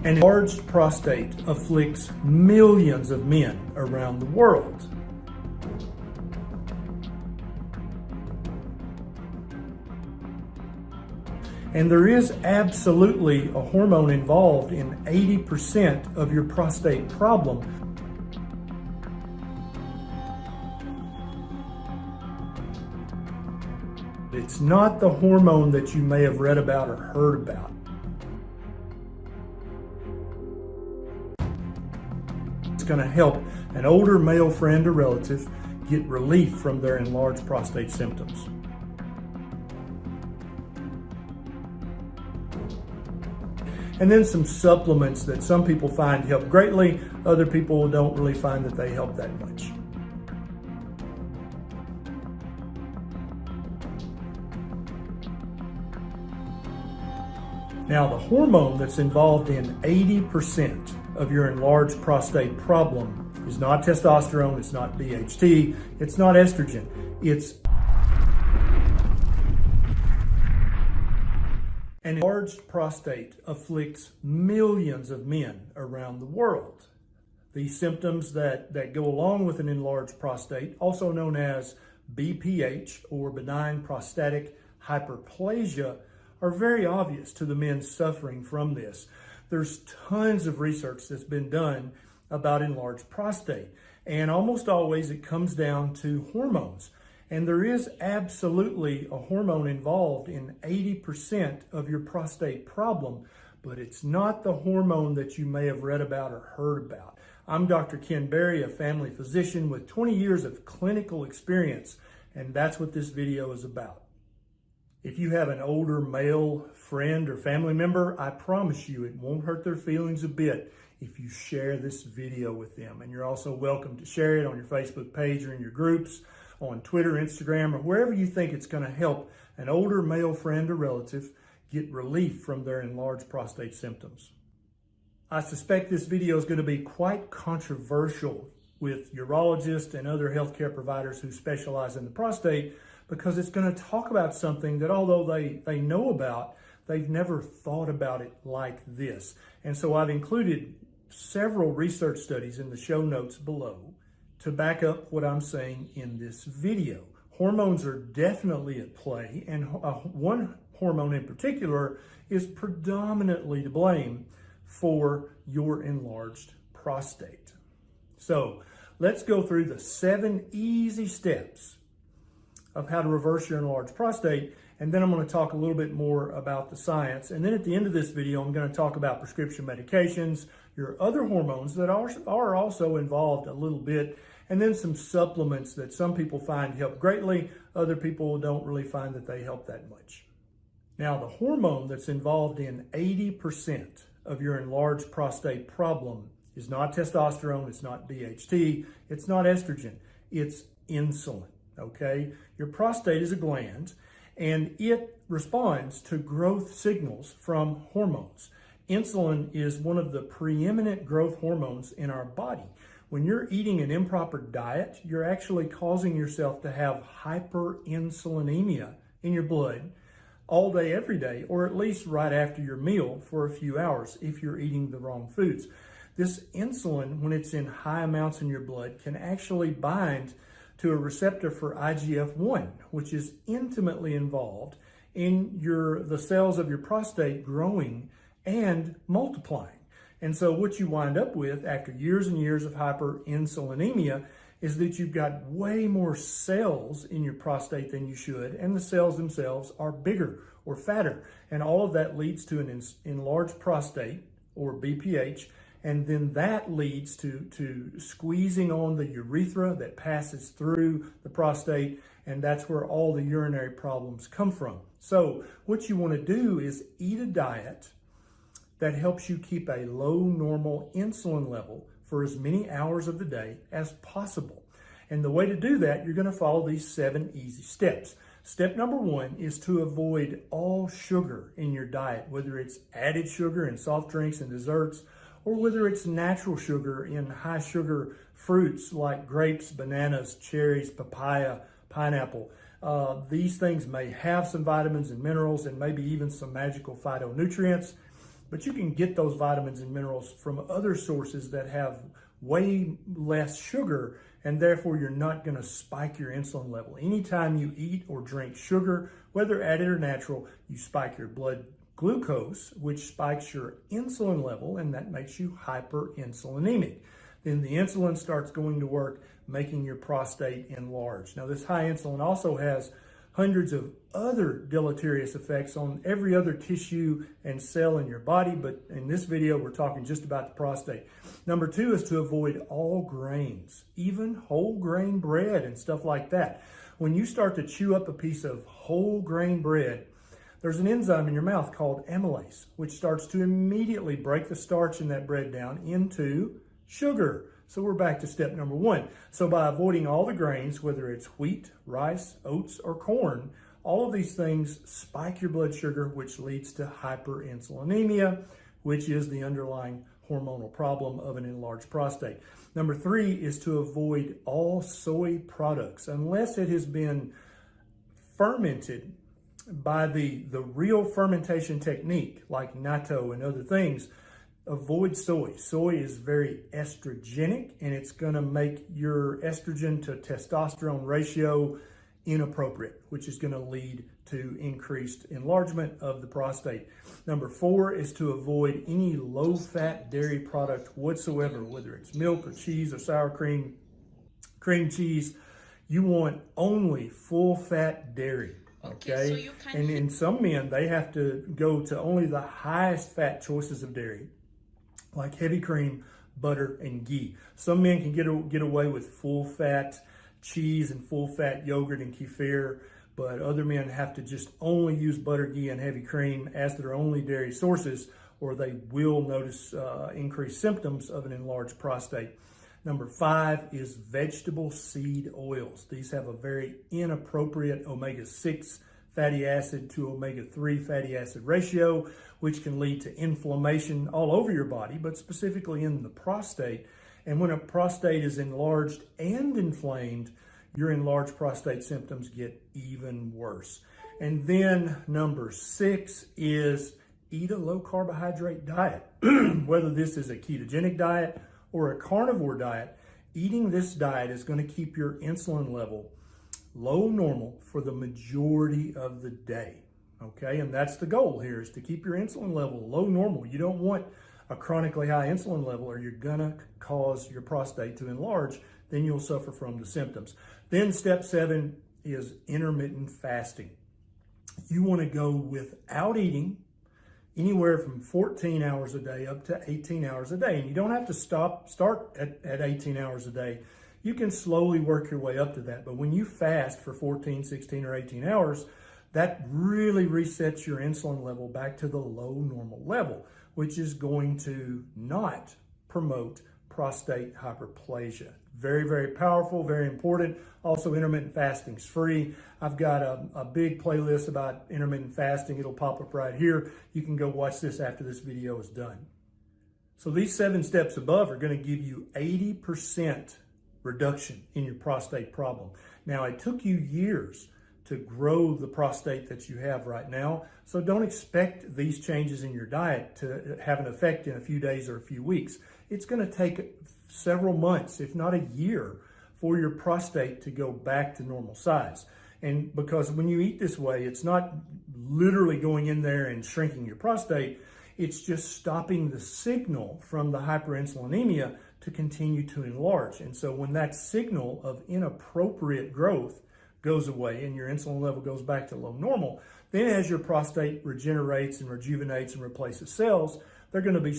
An enlarged prostate afflicts millions of men around the world. And there is absolutely a hormone involved in 80% of your prostate problem. It's not the hormone that you may have read about or heard about. It's going to help an older male friend or relative get relief from their enlarged prostate symptoms. And then some supplements that some people find help greatly, other people don't really find that they help that much. Now, the hormone that's involved in 80% of your enlarged prostate problem is not testosterone, it's not DHT, it's not estrogen, it's an enlarged prostate afflicts millions of men around the world. These symptoms that go along with an enlarged prostate, also known as BPH or benign prostatic hyperplasia, are very obvious to the men suffering from this. There's tons of research that's been done about enlarged prostate, and almost always it comes down to hormones. And there is absolutely a hormone involved in 80% of your prostate problem, but it's not the hormone that you may have read about or heard about. I'm Dr. Ken Berry, a family physician with 20 years of clinical experience, and that's what this video is about. If you have an older male friend or family member, I promise you it won't hurt their feelings a bit if you share this video with them. And you're also welcome to share it on your Facebook page or in your groups, on Twitter, Instagram, or wherever you think it's going to help an older male friend or relative get relief from their enlarged prostate symptoms. I suspect this video is going to be quite controversial with urologists and other healthcare providers who specialize in the prostate, because it's going to talk about something that, although they know about, they've never thought about it like this. And so I've included several research studies in the show notes below to back up what I'm saying in this video. Hormones are definitely at play, and one hormone in particular is predominantly to blame for your enlarged prostate. So let's go through the 7 easy steps of how to reverse your enlarged prostate, and then I'm going to talk a little bit more about the science. And then at the end of this video, I'm going to talk about prescription medications, your other hormones that are also involved a little bit, and then some supplements that some people find help greatly, other people don't really find that they help that much. Now, the hormone that's involved in 80% of your enlarged prostate problem is not testosterone, it's not DHT, it's not estrogen, it's insulin. Okay, your prostate is a gland and it responds to growth signals from hormones. Insulin is one of the preeminent growth hormones in our body. When you're eating an improper diet, you're actually causing yourself to have hyperinsulinemia in your blood all day, every day, or at least right after your meal for a few hours if you're eating the wrong foods. This insulin, when it's in high amounts in your blood, can actually bind to a receptor for IGF-1, which is intimately involved in the cells of your prostate growing and multiplying. And so what you wind up with after years and years of hyperinsulinemia is that you've got way more cells in your prostate than you should, and the cells themselves are bigger or fatter. And all of that leads to an enlarged prostate, or BPH, and then that leads to squeezing on the urethra that passes through the prostate, and that's where all the urinary problems come from. So what you want to do is eat a diet that helps you keep a low normal insulin level for as many hours of the day as possible. And the way to do that, you're going to follow these 7 easy steps. Step number 1 is to avoid all sugar in your diet, whether it's added sugar in soft drinks and desserts, or whether it's natural sugar in high sugar fruits like grapes, bananas, cherries, papaya, pineapple. These things may have some vitamins and minerals and maybe even some magical phytonutrients, But you can get those vitamins and minerals from other sources that have way less sugar, and therefore you're not going to spike your insulin level. Anytime you eat or drink sugar, whether added or natural, you spike your blood glucose, which spikes your insulin level, and that makes you hyperinsulinemic. Then the insulin starts going to work, making your prostate enlarge. Now, this high insulin also has hundreds of other deleterious effects on every other tissue and cell in your body, but in this video, we're talking just about the prostate. Number 2 is to avoid all grains, even whole grain bread and stuff like that. When you start to chew up a piece of whole grain bread, there's an enzyme in your mouth called amylase, which starts to immediately break the starch in that bread down into sugar. So we're back to step number 1. So by avoiding all the grains, whether it's wheat, rice, oats, or corn, all of these things spike your blood sugar, which leads to hyperinsulinemia, which is the underlying hormonal problem of an enlarged prostate. Number 3 is to avoid all soy products, unless it has been fermented by the real fermentation technique, like natto and other things. Avoid soy. Soy is very estrogenic, and it's going to make your estrogen to testosterone ratio inappropriate, which is going to lead to increased enlargement of the prostate. Number 4 is to avoid any low-fat dairy product whatsoever, whether it's milk or cheese or sour cream, cream cheese. You want only full-fat dairy. Okay, so and in some men, they have to go to only the highest fat choices of dairy, like heavy cream, butter, and ghee. Some men can get away with full-fat cheese and full-fat yogurt and kefir, but other men have to just only use butter, ghee, and heavy cream as their only dairy sources, or they will notice increased symptoms of an enlarged prostate. Number 5 is vegetable seed oils. These have a very inappropriate omega-6 fatty acid to omega-3 fatty acid ratio, which can lead to inflammation all over your body, but specifically in the prostate. And when a prostate is enlarged and inflamed, your enlarged prostate symptoms get even worse. And then number 6 is eat a low carbohydrate diet. Whether this is a ketogenic diet or a carnivore diet, eating this diet is going to keep your insulin level low normal for the majority of the day. Okay, and that's the goal here, is to keep your insulin level low normal. You don't want a chronically high insulin level, or you're gonna cause your prostate to enlarge. Then you'll suffer from the symptoms. Then step 7 is intermittent fasting. You want to go without eating anywhere from 14 hours a day up to 18 hours a day. And you don't have to start at 18 hours a day. You can slowly work your way up to that. But when you fast for 14, 16, or 18 hours, that really resets your insulin level back to the low normal level, which is going to not promote prostate hyperplasia. Very, very powerful, very important. Also, intermittent fasting is free. I've got a big playlist about intermittent fasting. It'll pop up right here. You can go watch this after this video is done. So these 7 steps above are going to give you 80% reduction in your prostate problem. Now, it took you years to grow the prostate that you have right now, so don't expect these changes in your diet to have an effect in a few days or a few weeks. It's going to take several months, if not a year, for your prostate to go back to normal size. And because when you eat this way, it's not literally going in there and shrinking your prostate, it's just stopping the signal from the hyperinsulinemia to continue to enlarge. And so when that signal of inappropriate growth goes away and your insulin level goes back to low normal, then as your prostate regenerates and rejuvenates and replaces cells, they're going to be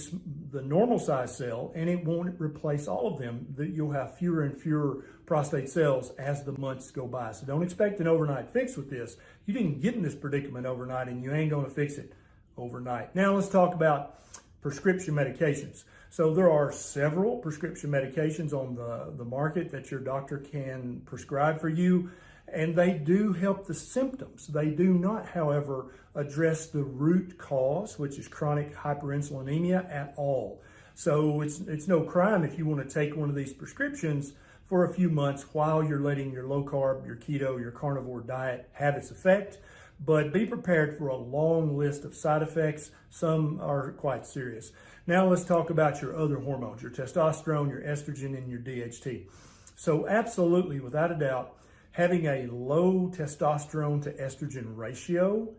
the normal size cell, and it won't replace all of them. You'll have fewer and fewer prostate cells as the months go by. So don't expect an overnight fix with this. You didn't get in this predicament overnight, and you ain't going to fix it overnight. Now let's talk about prescription medications. So there are several prescription medications on the market that your doctor can prescribe for you, and they do help the symptoms. They do not, however, address the root cause, which is chronic hyperinsulinemia, at all. So it's no crime if you want to take one of these prescriptions for a few months while you're letting your low carb, your keto, your carnivore diet have its effect. but be prepared for a long list of side effects. Some are quite serious. Now let's talk about your other hormones, your testosterone, your estrogen, and your DHT. So absolutely, without a doubt, having a low testosterone to estrogen ratio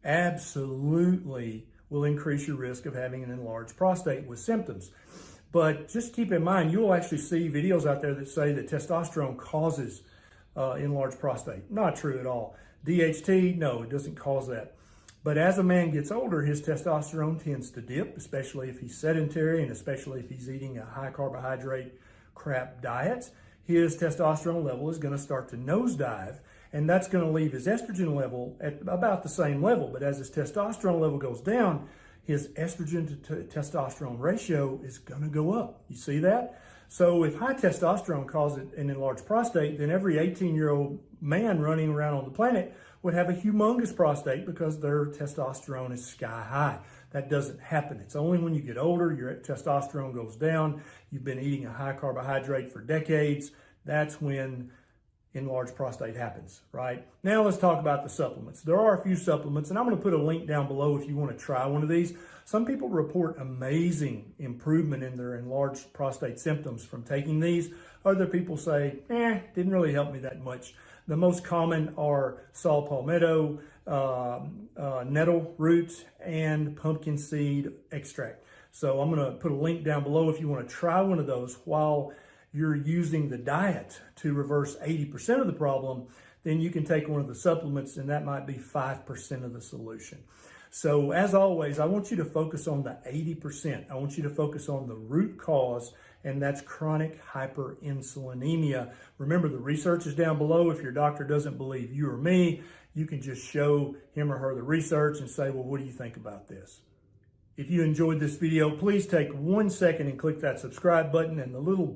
absolutely will increase your risk of having an enlarged prostate with symptoms. But just keep in mind, you will actually see videos out there that say that testosterone causes enlarged prostate. Not true at all. DHT, no, it doesn't cause that. But as a man gets older, his testosterone tends to dip, especially if he's sedentary and especially if he's eating a high carbohydrate crap diet. His testosterone level is going to start to nosedive, and that's going to leave his estrogen level at about the same level. But as his testosterone level goes down, his estrogen to testosterone ratio is going to go up. You see that? So if high testosterone causes an enlarged prostate, then every 18-year-old man running around on the planet would have a humongous prostate because their testosterone is sky high. That doesn't happen. It's only when you get older, your testosterone goes down, you've been eating a high carbohydrate for decades, that's when enlarged prostate happens, right? Now let's talk about the supplements. There are a few supplements, and I'm going to put a link down below if you want to try one of these. Some people report amazing improvement in their enlarged prostate symptoms from taking these. Other people say, didn't really help me that much. The most common are saw palmetto, nettle roots, and pumpkin seed extract. So I'm going to put a link down below if you want to try one of those while you're using the diet to reverse 80% of the problem. Then you can take one of the supplements, and that might be 5% of the solution. So as always, I want you to focus on the 80%. I want you to focus on the root cause, and that's chronic hyperinsulinemia. Remember, the research is down below. If your doctor doesn't believe you or me, you can just show him or her the research and say, well, what do you think about this? If you enjoyed this video, please take 1 second and click that subscribe button and the little bell